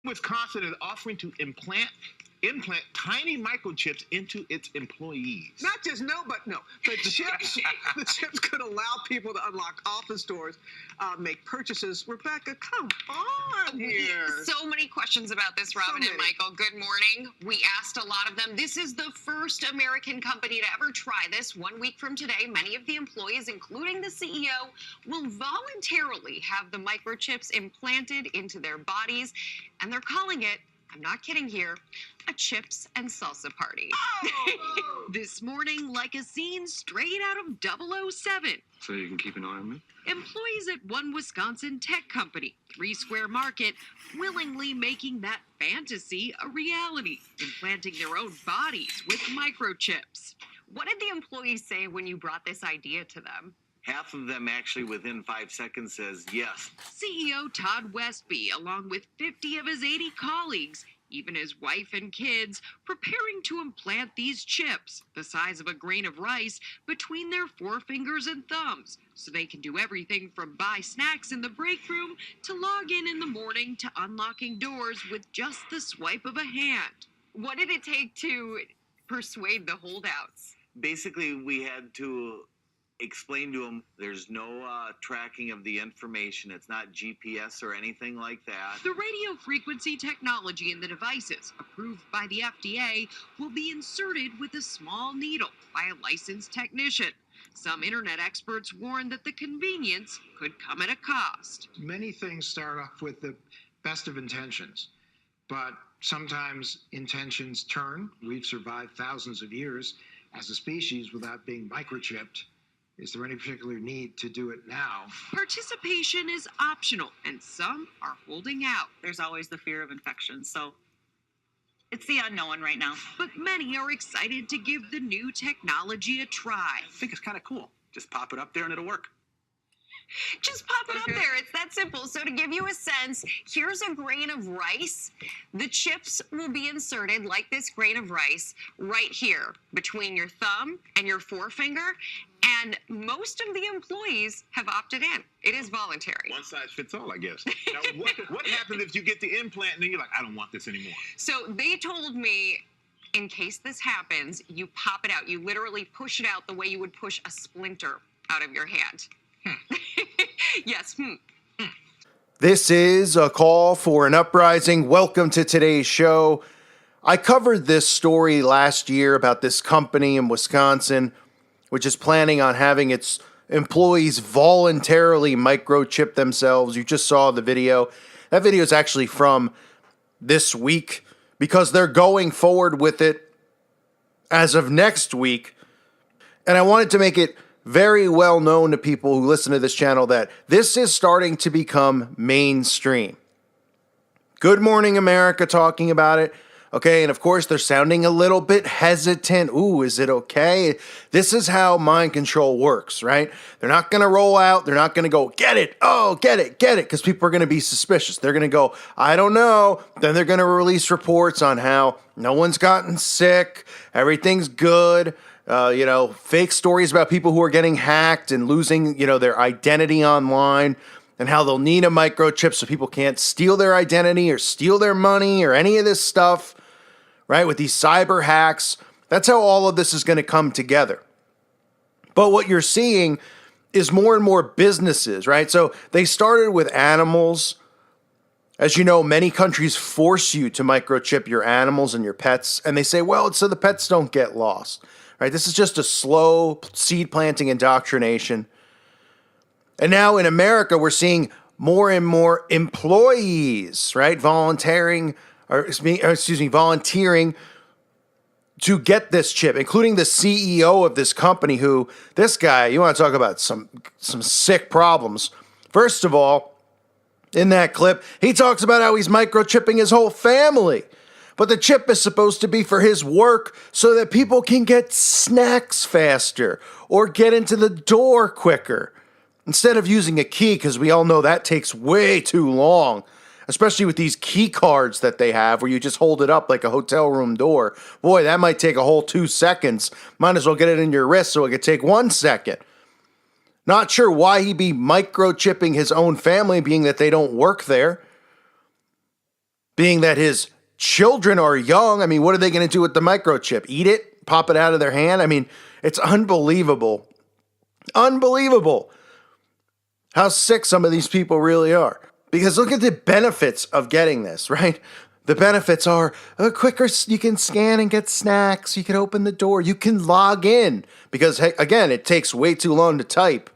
Wisconsin is offering to implant tiny microchips into its employees. Not just no. The chips could allow people to unlock office doors, make purchases. Rebecca, come on here. So many questions about this, Robin and Michael. Good morning. We asked a lot of them. This is the first American company to ever try this. 1 week from today, many of the employees, including the CEO, will voluntarily have the microchips implanted into their bodies, and they're calling it, I'm not kidding here, a chips and salsa party. Oh! This morning, like a scene straight out of 007. So you can keep an eye on me? Employees at one Wisconsin tech company, 3 Square Market, willingly making that fantasy a reality, implanting their own bodies with microchips. What did the employees say when you brought this idea to them? Half of them actually within 5 seconds says yes. CEO Todd Westby, along with 50 of his 80 colleagues, even his wife and kids, preparing to implant these chips, the size of a grain of rice, between their forefingers and thumbs, so they can do everything from buy snacks in the break room to log in the morning to unlocking doors with just the swipe of a hand. What did it take to persuade the holdouts? Basically, we had to explain to them there's no tracking of the information. It's not GPS or anything like that. The radio frequency technology in the devices, approved by the FDA, will be inserted with a small needle by a licensed technician. Some internet experts warn that the convenience could come at a cost. Many things start off with the best of intentions, but sometimes intentions turn. We've survived thousands of years as a species without being microchipped. Is there any particular need to do it now? Participation is optional, and some are holding out. There's always the fear of infection, so it's the unknown right now. But many are excited to give the new technology a try. I think it's kind of cool. Just pop it up there and it'll work. Just pop it up there. It's that simple. So to give you a sense, here's a grain of rice. The chips will be inserted like this grain of rice right here between your thumb and your forefinger. And most of the employees have opted in. It is voluntary. One size fits all, I guess. Now, what happens if you get the implant and then you're like, I don't want this anymore? So they told me, in case this happens, you pop it out. You literally push it out the way you would push a splinter out of your hand. Yes. This is a call for an uprising. Welcome to today's show. I covered this story last year about this company in Wisconsin, which is planning on having its employees voluntarily microchip themselves. You just saw the video. That video is actually from this week because they're going forward with it as of next week. And I wanted to make it very well known to people who listen to this channel that this is starting to become mainstream. Good Morning America talking about it. Okay, and of course they're sounding a little bit hesitant. Ooh, is it okay? This is how mind control works, right? They're not going to roll out. They're not going to go, get it. Oh, get it, because people are going to be suspicious. They're going to go, I don't know. Then they're going to release reports on how no one's gotten sick. Everything's good. Fake stories about people who are getting hacked and losing, their identity online, and how they'll need a microchip so people can't steal their identity or steal their money or any of this stuff, right? With these cyber hacks, that's how all of this is going to come together. But what you're seeing is more and more businesses, right? So they started with animals. As you know, many countries force you to microchip your animals and your pets, and they say, well, it's so the pets don't get lost. Right, this is just a slow seed planting indoctrination. And now in America, we're seeing more and more employees, right, volunteering to get this chip, including the CEO of this company who, this guy, you want to talk about some sick problems. First of all, in that clip, he talks about how he's microchipping his whole family. But the chip is supposed to be for his work so that people can get snacks faster or get into the door quicker instead of using a key, because we all know that takes way too long, especially with these key cards that they have where you just hold it up like a hotel room door. Boy, that might take a whole 2 seconds. Might as well get it in your wrist so it could take 1 second. Not sure why he'd be microchipping his own family, being that they don't work there. being that his children are young. I mean, what are they going to do with the microchip? Eat it? Pop it out of their hand? I mean, it's unbelievable. Unbelievable how sick some of these people really are. Because look at the benefits of getting this, right? The benefits are quicker. You can scan and get snacks. You can open the door. You can log in because, hey, again, it takes way too long to type,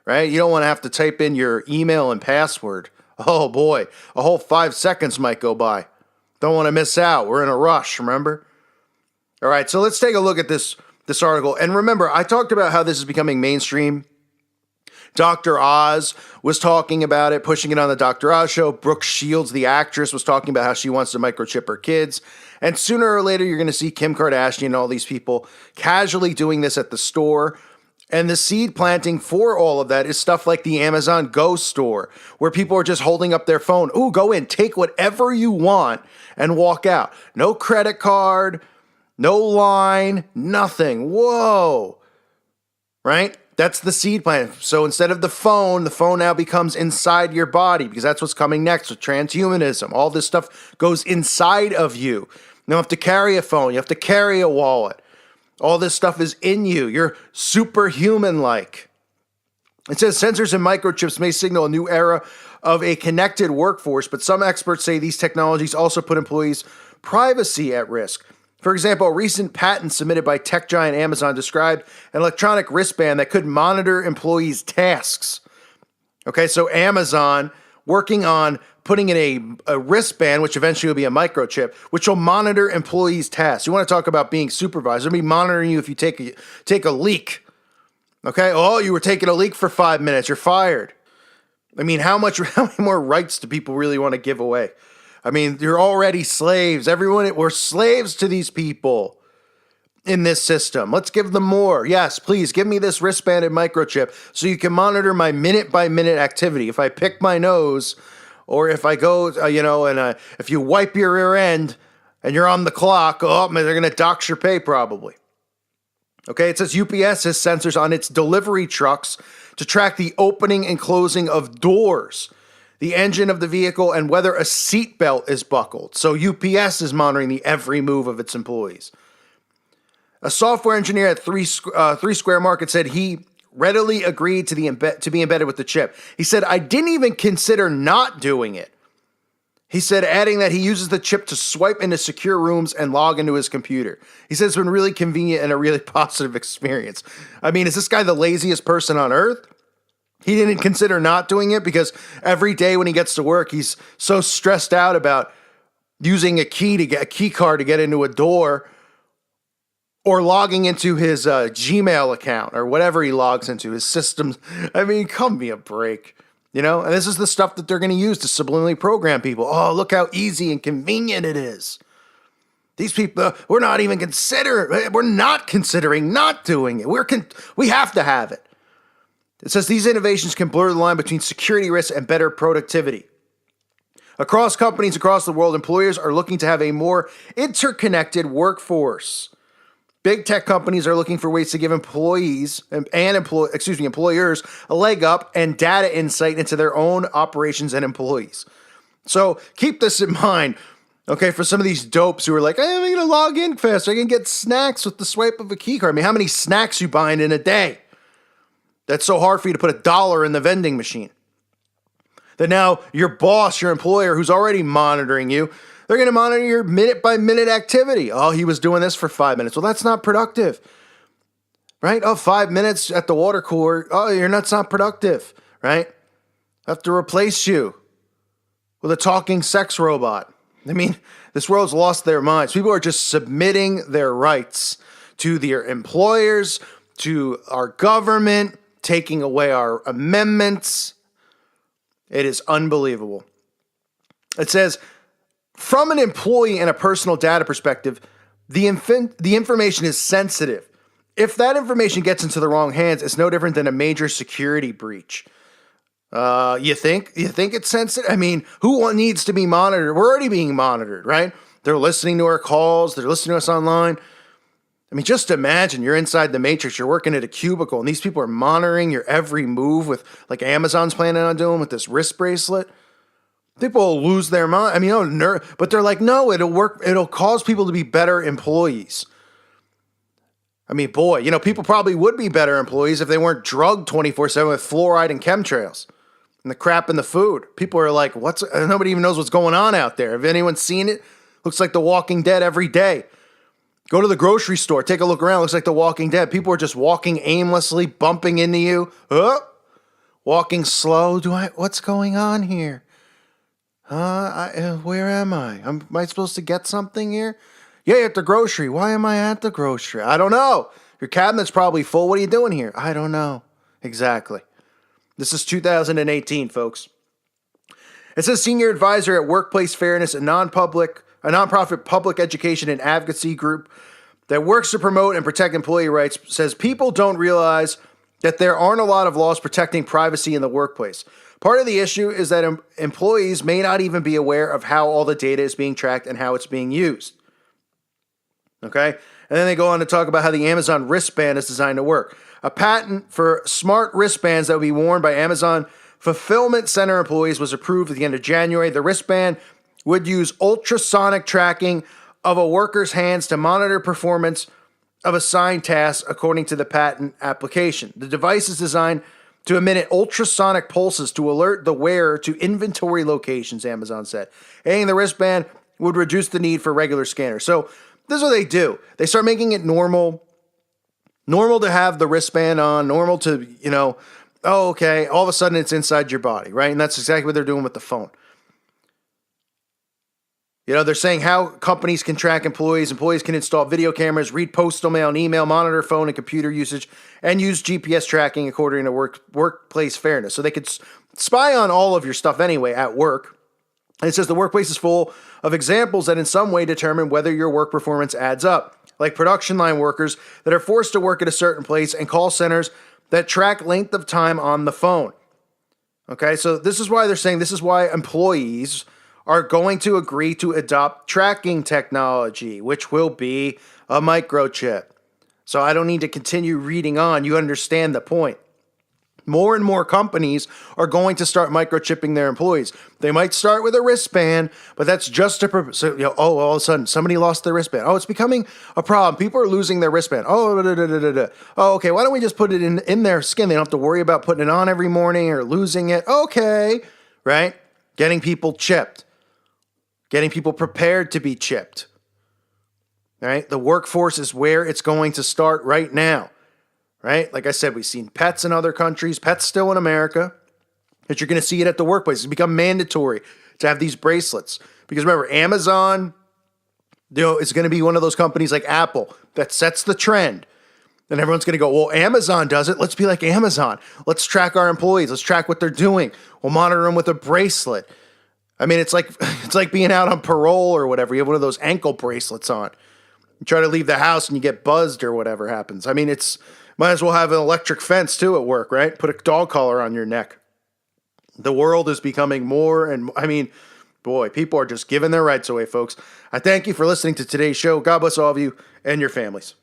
right? You don't want to have to type in your email and password. Oh boy, a whole 5 seconds might go by. Don't want to miss out. We're in a rush, remember? All right, so let's take a look at this article. And remember, I talked about how this is becoming mainstream. Dr. Oz was talking about it, pushing it on the Dr. Oz show. Brooke Shields, the actress, was talking about how she wants to microchip her kids. And sooner or later, you're going to see Kim Kardashian and all these people casually doing this at the store. And the seed planting for all of that is stuff like the Amazon Go store, where people are just holding up their phone. Ooh, go in, take whatever you want and walk out. No credit card, no line, nothing. Whoa. Right? That's the seed plant. So instead of the phone now becomes inside your body because that's what's coming next with transhumanism. All this stuff goes inside of you. You don't have to carry a phone. You have to carry a wallet. All this stuff is in you. You're superhuman-like. It says sensors and microchips may signal a new era of a connected workforce, but some experts say these technologies also put employees' privacy at risk. For example, a recent patent submitted by tech giant Amazon described an electronic wristband that could monitor employees' tasks. Okay, so Amazon working on putting in a wristband, which eventually will be a microchip, which will monitor employees' tasks. You want to talk about being supervised. They'll be monitoring you if you take a leak. Okay, oh, you were taking a leak for 5 minutes. You're fired. I mean, how many more rights do people really want to give away? I mean, you're already slaves. We're slaves to these people in this system. Let's give them more. Yes, please give me this wristband and microchip so you can monitor my minute-by-minute activity. If I pick my nose or if I go, if you wipe your rear end and you're on the clock, they're going to dox your pay probably. Okay, it says UPS has sensors on its delivery trucks to track the opening and closing of doors, the engine of the vehicle, and whether a seatbelt is buckled. So UPS is monitoring the every move of its employees. A software engineer at Three Square Market said he readily agreed to be embedded with the chip. He said, I didn't even consider not doing it. He said, adding that he uses the chip to swipe into secure rooms and log into his computer. He said it's been really convenient and a really positive experience. I mean, is this guy the laziest person on earth? He didn't consider not doing it because every day when he gets to work, he's so stressed out about using a key card to get into a door or logging into his Gmail account or whatever he logs into, his systems. I mean, come me a break, And this is the stuff that they're going to use to subliminally program people. Oh, look how easy and convenient it is. These people, we're not considering not doing it. We have to have it. It says these innovations can blur the line between security risks and better productivity. Across companies across the world, employers are looking to have a more interconnected workforce. Big tech companies are looking for ways to give employers a leg up and data insight into their own operations and employees. So keep this in mind, okay, for some of these dopes who are like, I'm going to log in faster. I can get snacks with the swipe of a key card. I mean, how many snacks you buying in a day? That's so hard for you to put $1 in the vending machine. That now your boss, your employer, who's already monitoring you, they're going to monitor your minute-by-minute activity. Oh, he was doing this for 5 minutes. Well, that's not productive, right? Oh, 5 minutes at the water cooler. Oh, that's not productive, right? I have to replace you with a talking sex robot. I mean, this world's lost their minds. People are just submitting their rights to their employers, to our government, taking away our amendments. It is unbelievable. It says, from an employee and a personal data perspective, the information is sensitive. If that information gets into the wrong hands, it's no different than a major security breach. You think it's sensitive? I mean, who needs to be monitored? We're already being monitored, right? They're listening to our calls. They're listening to us online. I mean, just imagine you're inside the Matrix, you're working at a cubicle, and these people are monitoring your every move with, like Amazon's planning on doing with this wrist bracelet. People will lose their mind. I mean, but they're like, no, it'll work. It'll cause people to be better employees. I mean, boy, people probably would be better employees if they weren't drugged 24/7 with fluoride and chemtrails and the crap in the food. People are like, nobody even knows what's going on out there. Have anyone seen it? Looks like The Walking Dead every day. Go to the grocery store, take a look around. Looks like The Walking Dead. People are just walking aimlessly, bumping into you. Walking slow. What's going on here? Where am I? Am I supposed to get something here? Yeah, at the grocery. Why am I at the grocery? I don't know. Your cabinet's probably full. What are you doing here? I don't know. Exactly. This is 2018, folks. It says senior advisor at Workplace Fairness, a nonprofit public education and advocacy group that works to promote and protect employee rights, says people don't realize that there aren't a lot of laws protecting privacy in the workplace. Part of the issue is that employees may not even be aware of how all the data is being tracked and how it's being used. Okay? And then they go on to talk about how the Amazon wristband is designed to work. A patent for smart wristbands that would be worn by Amazon fulfillment center employees was approved at the end of January. The wristband would use ultrasonic tracking of a worker's hands to monitor performance of assigned tasks according to the patent application. The device is designed to emit ultrasonic pulses to alert the wearer to inventory locations, Amazon said. Adding the wristband would reduce the need for regular scanners. So this is what they do. They start making it normal to have the wristband on, normal to, okay, all of a sudden it's inside your body, right? And that's exactly what they're doing with the phone. They're saying how companies can track employees. Employees can install video cameras, read postal mail and email, monitor phone and computer usage, and use GPS tracking according to workplace fairness. So they could spy on all of your stuff anyway at work. And it says the workplace is full of examples that in some way determine whether your work performance adds up, like production line workers that are forced to work at a certain place and call centers that track length of time on the phone. Okay, so this is why they're saying this is why employees are going to agree to adopt tracking technology, which will be a microchip. So I don't need to continue reading on. You understand the point. More and more companies are going to start microchipping their employees. They might start with a wristband, but that's just to all of a sudden somebody lost their wristband. Oh, it's becoming a problem. People are losing their wristband. Oh, okay. Why don't we just put it in their skin? They don't have to worry about putting it on every morning or losing it. Okay, right? Getting people chipped. Getting people prepared to be chipped. Right? The workforce is where it's going to start right now. Right? Like I said, we've seen pets in other countries, pets still in America, but you're going to see it at the workplace. It's become mandatory to have these bracelets. Because remember, Amazon, is going to be one of those companies like Apple that sets the trend. And everyone's going to go, well, Amazon does it. Let's be like Amazon. Let's track our employees. Let's track what they're doing. We'll monitor them with a bracelet. I mean, it's like being out on parole or whatever. You have one of those ankle bracelets on. You try to leave the house and you get buzzed or whatever happens. I mean, might as well have an electric fence too at work, right? Put a dog collar on your neck. The world is becoming more and, boy, people are just giving their rights away, folks. I thank you for listening to today's show. God bless all of you and your families.